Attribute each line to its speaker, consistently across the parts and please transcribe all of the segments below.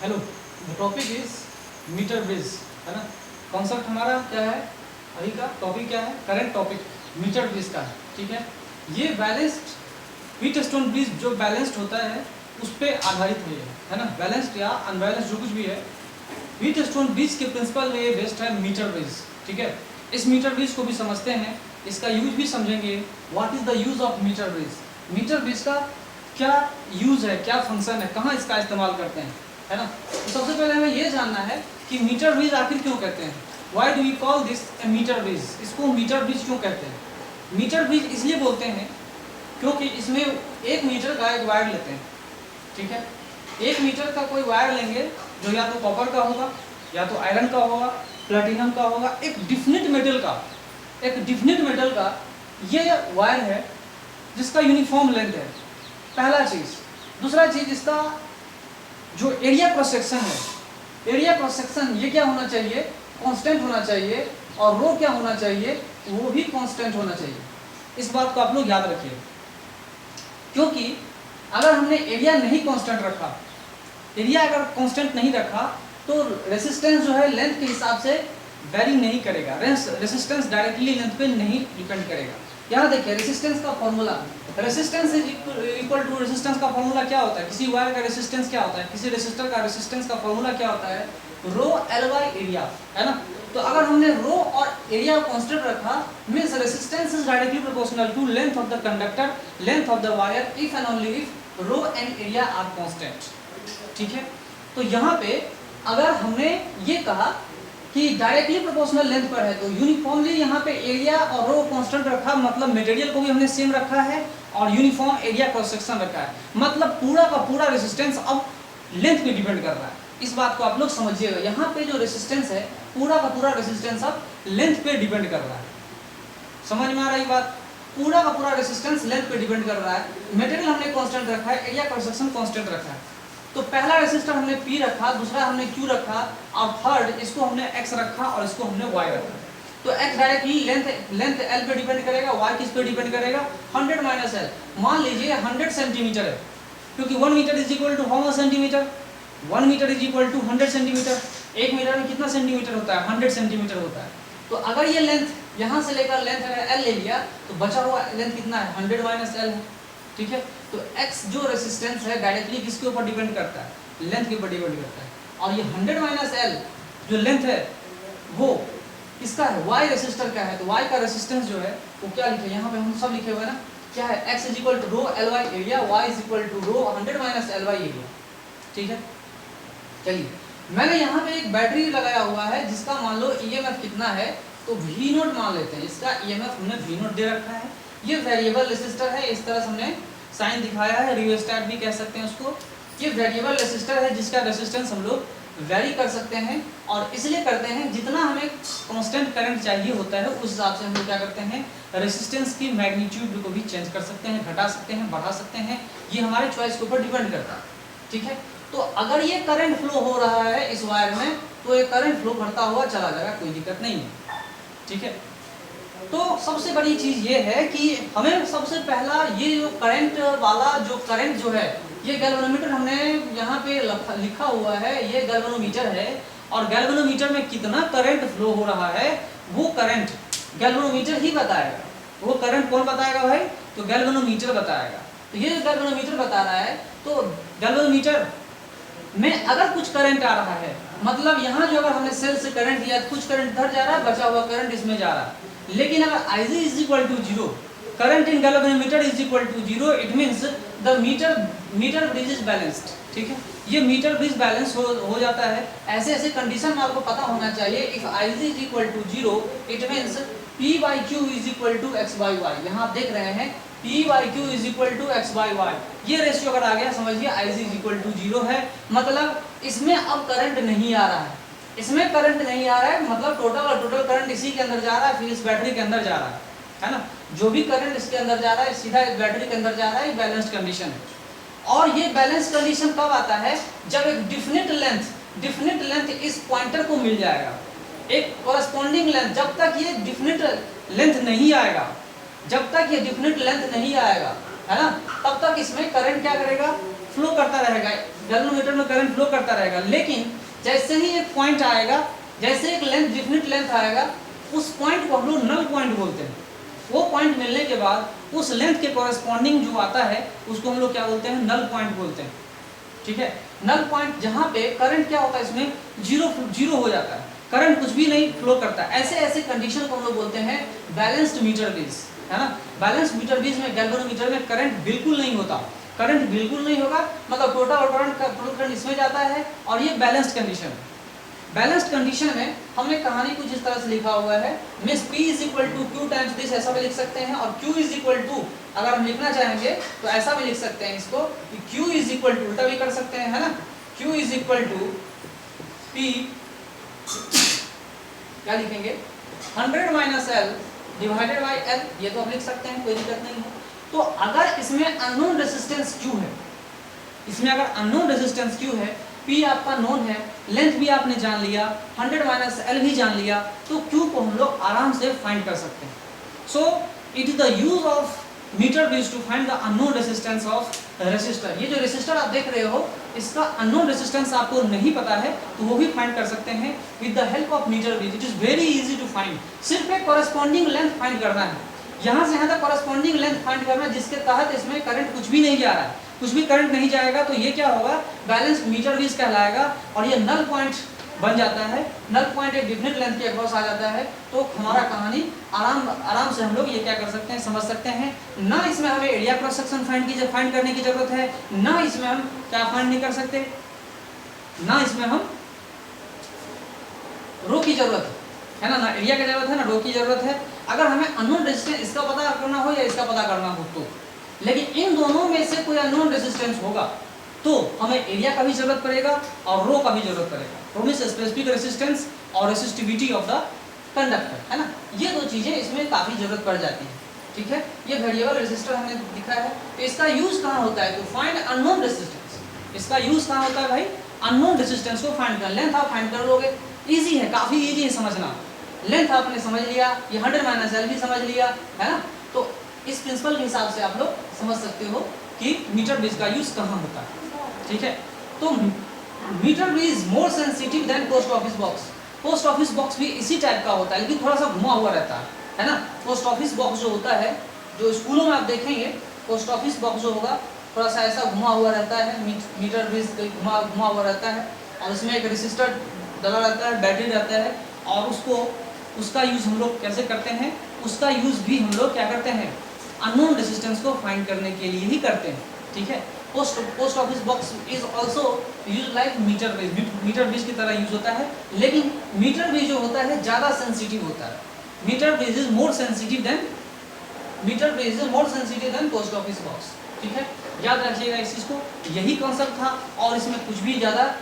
Speaker 1: Hello, the topic is metre bridge, है ना। Concept हमारा क्या है, अभी का टॉपिक क्या है, करंट टॉपिक मीटर ब्रिज का है, ठीक है। ये बैलेंस्ड व्हीट स्टोन ब्रिज जो बैलेंस्ड होता है उस पर आधारित है ना। बैलेंस्ड या अनबैलेंस्ड जो कुछ भी है, व्हीट स्टोन ब्रिज के प्रिंसिपल में ये बेस्ड है मीटर ब्रिज, ठीक है। इस मीटर ब्रिज को भी समझते हैं, इसका यूज भी समझेंगे। What is the use of metre bridge, metre bridge का क्या यूज है, क्या फंक्शन है, कहाँ इसका इस्तेमाल करते हैं, है ना। तो सबसे पहले हमें ये जानना है कि मीटर ब्रिज आखिर क्यों कहते हैं। Why do we call this a metre bridge, इसको मीटर ब्रिज क्यों कहते हैं। मीटर ब्रिज इसलिए बोलते हैं क्योंकि इसमें 1 मीटर का एक वायर लेते हैं, ठीक है। 1 मीटर का कोई वायर लेंगे जो या तो कॉपर का होगा, या तो आयरन का होगा, प्लेटिनम का होगा, एक डिफिनिट मेटल का ये वायर है जिसका यूनिफॉर्म लेंथ है, पहला चीज। दूसरा चीज, इसका जो एरिया क्रॉस सेक्शन है, एरिया क्रॉस सेक्शन ये क्या होना चाहिए, कांस्टेंट होना चाहिए, और रो क्या होना चाहिए, वो भी कांस्टेंट होना चाहिए। इस बात को आप लोग याद रखिए, क्योंकि अगर हमने एरिया नहीं कांस्टेंट रखा, एरिया अगर कांस्टेंट नहीं रखा तो रेसिस्टेंस जो है लेंथ के हिसाब से वेरी नहीं करेगा, रेसिस्टेंस डायरेक्टली लेंथ पे नहीं डिपेंड करेगा। यहाँ देखिए रेसिस्टेंस का formula, resistance is equal to, resistance का फॉर्मूला क्या होता है, किसी वायर का रेसिस्टेंस क्या होता है, किसी रेसिस्टर का रेसिस्टेंस का फॉर्मूला क्या होता है, रो एल बाई एरिया, है ना। तो अगर हमने रो और एरिया को कांस्टेंट रखा, means resistance is directly proportional to length of the conductor, length of the wire, if and only if rho and area are constant, ठीक है। तो यहाँ पे अगर हमने ये कहा कि डायरेक्टली प्रोपोर्शनल लेंथ पर है, तो यूनिफॉर्मली यहाँ पे एरिया और रो कांस्टेंट रखा, मतलब मटेरियल को भी हमने सेम रखा है और यूनिफॉर्म एरिया क्रॉस सेक्शन रखा है, मतलब पूरा का पूरा रेसिस्टेंस अब लेंथ पे डिपेंड कर रहा है। इस बात को आप लोग समझिएगा, यहाँ पे जो रेसिस्टेंस है पूरा का पूरा रेसिस्टेंस अब लेंथ पे डिपेंड कर रहा है। समझ में आ रही बात, पूरा का पूरा रेसिस्टेंस लेंथ पे डिपेंड कर रहा है। मटेरियल हमने कांस्टेंट रखा है, एरिया क्रॉस सेक्शन कांस्टेंट रखा है। तो पहला रेसिस्टर हमने P रखा, दूसरा हमने Q रखा, और थर्ड इसको हमने X रखा और इसको हमने Y रखा। तो X डायरेक्टली लेंथ L पे डिपेंड करेगा, Y किस पे डिपेंड करेगा, 100 माइनस L। मान लीजिए 100 सेंटीमीटर है, क्योंकि 1 metre is equal to how much centimetre, 1 metre is equal to 100 centimetre. 1 metre में कितना सेंटीमीटर होता है, 100 सेंटीमीटर होता है। तो अगर ये लेंथ यहाँ से लेकर लेंथ अगर L ले लिया, तो बचा हुआ लेंथ कितना है, 100 माइनस L है, ठीक है। तो x जो रेसिस्टेंस है डायरेक्टली किसके ऊपर डिपेंड करता है, लेंथ के ऊपर डिपेंड करता है। और ये 100 माइनस L जो लेंथ है वो किसका है, y रेसिस्टर का है। तो y का रेसिस्टेंस जो है वो क्या लिखे, यहाँ पे हम सब लिखे हुए हैं ना, क्या है, x is equal to rho L by area, y is equal to rho 100 minus L by area, ठीक है। चलिए, मैंने यहाँ पे एक बैटरी लगाया हुआ है जिसका मान लो EMF कितना है, तो V0 मान लेते हैं। इसका EMF हमने V0 दे रखा है। ये वेरिएबल रेसिस्टर है, इस तरह से हमने साइन दिखाया है, रियोस्टैट भी कह सकते हैं उसको। ये वेरिएबल रेसिस्टर है जिसका रेसिस्टेंस हम लोग वेरी कर सकते हैं, और इसलिए करते हैं जितना हमें कांस्टेंट करंट चाहिए होता है उस हिसाब से हम लोग क्या करते हैं, रेसिस्टेंस की मैग्नीट्यूड को भी चेंज कर सकते हैं, घटा सकते हैं, बढ़ा सकते हैं। ये हमारे चॉइस के ऊपर डिपेंड करता है, ठीक है। तो अगर ये करंट फ्लो हो रहा है इस वायर में, तो ये करंट फ्लो बढ़ता हुआ चला जाएगा, कोई दिक्कत नहीं है, ठीक है। तो सबसे बड़ी चीज ये है कि हमें सबसे पहला ये जो करंट वाला जो करंट जो है, ये गैल्वेनोमीटर हमने यहाँ पे लिखा हुआ है, ये गैल्वेनोमीटर है, और गैल्वेनोमीटर में कितना करंट फ्लो हो रहा है वो करंट गैल्वेनोमीटर ही बताएगा। वो करंट कौन बताएगा भाई, तो गैल्वेनोमीटर बताएगा। तो ये जो गैल्वेनोमीटर बता रहा है, तो गैल्वेनोमीटर में अगर कुछ करंट आ रहा है, मतलब यहाँ जो अगर हमने सेल से करंट लिया, कुछ करंट इधर जा रहा है, बचा हुआ करंट इसमें जा रहा है। लेकिन अगर Ig is equal to 0, current in galvanometer is equal to 0, it means the metre bridge is balanced, ठीक है। ये मीटर ब्रिज बैलेंस हो जाता है। ऐसे ऐसे कंडीशन में आपको पता होना चाहिए। If Ig is equal to 0, it means P by Q is equal to x by y। यहाँ आप देख रहे हैं P by Q is equal to x by y, ये रेशियो अगर आ गया समझिए Ig इज इक्वल टू 0 है, मतलब इसमें अब करंट नहीं आ रहा है, इसमें करंट नहीं आ रहा है, मतलब टोटल करंट इसी के अंदर जा रहा है, फिर इस बैटरी के अंदर जा रहा है ना। जो भी करंट इसके अंदर जा रहा है सीधा इस बैटरी के अंदर जा रहा है, बैलेंस्ड कंडीशन है। और ये बैलेंस कंडीशन कब आता है, जब एक डिफिनिट लेंथ इस पॉइंटर को मिल जाएगा, एक कोरस्पॉन्डिंग लेंथ। जब तक ये डिफिनिट लेंथ नहीं आएगा, जब तक ये डिफिनिट लेंथ नहीं आएगा, है ना, तब तक इसमें करंट क्या करेगा, फ्लो करता रहेगा। गैल्वेनोमीटर में करंट फ्लो करता रहेगा, लेकिन जैसे ही एक पॉइंट आएगा, जैसे एक लेंथ डिफिनिट लेंथ आएगा, उस पॉइंट को हम लोग नल पॉइंट बोलते हैं। वो पॉइंट मिलने के बाद उस लेंथ के कॉरेस्पॉन्डिंग जो आता है उसको हम लोग क्या बोलते हैं, नल पॉइंट बोलते हैं। ठीक है, नल पॉइंट जहाँ पे करंट क्या होता है, इसमें जीरो हो जाता है, करंट कुछ भी नहीं फ्लो करता। ऐसे ऐसे कंडीशन को हम लोग बोलते हैं बैलेंस्ड मीटर बेस, है ना। बैलेंस्ड मीटर बेस में गैल्वेनोमीटर में करंट बिल्कुल नहीं होता, करंट बिल्कुल नहीं होगा, मतलब टोटल करंट इसमें जाता है, और ये बैलेंस्ड कंडीशन है। बैलेंस्ड कंडीशन में हमने कहानी कुछ इस तरह से लिखा हुआ है, means P is equal to Q times this, ऐसा भी लिख सकते हैं, और Q इज इक्वल टू, अगर हम लिखना चाहेंगे तो ऐसा भी लिख सकते हैं इसको, Q इज इक्वल टू, उल्टा भी कर सकते हैं, है ना, Q is equal to P, क्या लिखेंगे, 100 minus L divided by L, ये तो हम लिख सकते हैं, कोई दिक्कत नहीं है। तो अगर इसमें अननोन रेजिस्टेंस Q है, इसमें अगर अननोन रेजिस्टेंस Q है, P आपका नोन है, लेंथ भी आपने जान लिया, 100 माइनस L भी जान लिया, तो Q को हम लोग आराम से फाइंड कर सकते हैं। So it is the use of metre base to find the unknown resistance of resistor. ये जो रेसिस्टर आप देख रहे हो, इसका अननोन रेजिस्टेंस आपको नहीं पता है तो वो भी फाइंड कर सकते हैं with the help of metre base. It is very easy to find, सिर्फ एक कॉरेस्पॉन्डिंग लेंथ फाइंड करना है, यहाँ से यहाँ तक कॉरेस्पॉन्डिंग लेंथ फाइंड करना है, जिसके तहत इसमें करंट कुछ भी नहीं जा रहा है, कुछ भी करंट नहीं जाएगा, तो ये क्या होगा, बैलेंस्ड मीटर बेस कहलाएगा, और ये नल पॉइंट बन जाता है। नल पॉइंट एक डिफिनिट लेंथ के अक्रॉस आ जाता है, तो हमारा कहानी आराम से हम लोग ये क्या कर सकते हैं, समझ सकते हैं। ना इसमें हमें एरिया क्रॉस सेक्शन फाइंड करने की जरूरत है, ना इसमें हम क्या फाइंड नहीं कर सकते, ना इसमें हम रो की जरूरत है ना एरिया की जरूरत है, ना रो की जरूरत है। अगर हमें अननोन रेजिस्टेंस इसका पता करना हो या इसका पता करना हो तो, लेकिन इन दोनों में से कोई अननोन रेजिस्टेंस होगा तो हमें एरिया का भी जरूरत पड़ेगा और रो का भी जरूरत पड़ेगा। रो मींस स्पेसिफिक रेजिस्टेंस और रेसिस्टिविटी ऑफ द कंडक्टर, है ना, ये दो चीजें इसमें काफी जरूरत पड़ जाती है। ठीक है, ये वेरिएबल रेजिस्टर हमने दिखा है, तो इसका यूज कहाँ होता है, तो फाइंड अननोन रेजिस्टेंस। इसका यूज कहाँ होता है भाई, अननोन रेजिस्टेंस को फाइंड कर, लेंथ आप फाइंड कर लोगे, इजी है, काफी इजी है समझना। लेंथ आपने समझ लिया, ये 100 माइनस L भी समझ लिया, है ना, तो इस प्रिंसिपल के हिसाब से आप लोग समझ सकते हो कि मीटर बेस का यूज कहाँ होता है। ठीक है, तो metre base is more sensitive than post office box. Post office box भी इसी टाइप का होता है, लेकिन थोड़ा सा घुमा हुआ रहता है ना। पोस्ट ऑफिस बॉक्स जो होता है, जो स्कूलों में आप देखेंगे, पोस्ट ऑफिस बॉक्स जो होगा थोड़ा सा ऐसा घुमा हुआ रहता है, मीटर बेस घुमा हुआ रहता है, और उसमें एक रेसिस्टर डला रहता है, बैटरी रहता है, और उसका यूज हम लोग कैसे करते हैं, उसका यूज भी हम लोग क्या करते हैं, अननोन रेजिस्टेंस को फाइंड करने के लिए ही करते हैं। ठीक है, post office box is also use like metre base की तरह यूज होता है, लेकिन मीटर बेस जो होता है ज़्यादा सेंसिटिव होता है। Metre base is more sensitive than post office box. ठीक है, याद रखिएगा इस चीज़ को, यही कॉन्सेप्ट था, और इसमें कुछ भी ज़्यादा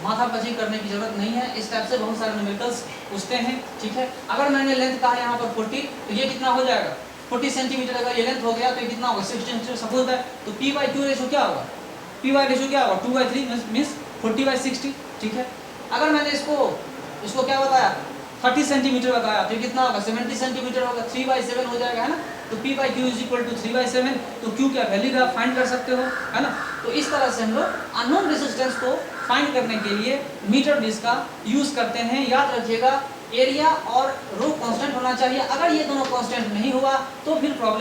Speaker 1: माथापच्ची करने की जरूरत नहीं है। इस टाइप से बहुत सारे न्यूमेरिकल्स पूछते हैं। ठीक है, अगर मैंने लेंथ कहा यहाँ पर 40, तो ये कितना हो जाएगा, 40 सेंटीमीटर अगर ये लेंथ हो गया तो ये कितना होगा, 60 सेंटीमीटर सपोज है, तो P/Q रेशो क्या होगा, P/रेशो क्या होगा, 2/3 मीन्स 40/60। ठीक है, अगर मैंने इसको क्या बताया, 30 सेंटीमीटर बताया, तो कितना होगा, 70 सेंटीमीटर होगा, 3/7 हो जाएगा, है ना। तो P/Q इज इक्वल टू 3/7, तो Q क्या वैल्यू आप फाइंड कर सकते हो, है ना। तो इस तरह से हम लोग अननोन रेजिस्टेंस को फाइंड करने के लिए मीटर बेस का यूज करते हैं। याद रखिएगा, एरिया और रो कांस्टेंट होना चाहिए, अगर ये दोनों कांस्टेंट नहीं हुआ तो फिर प्रॉब्लम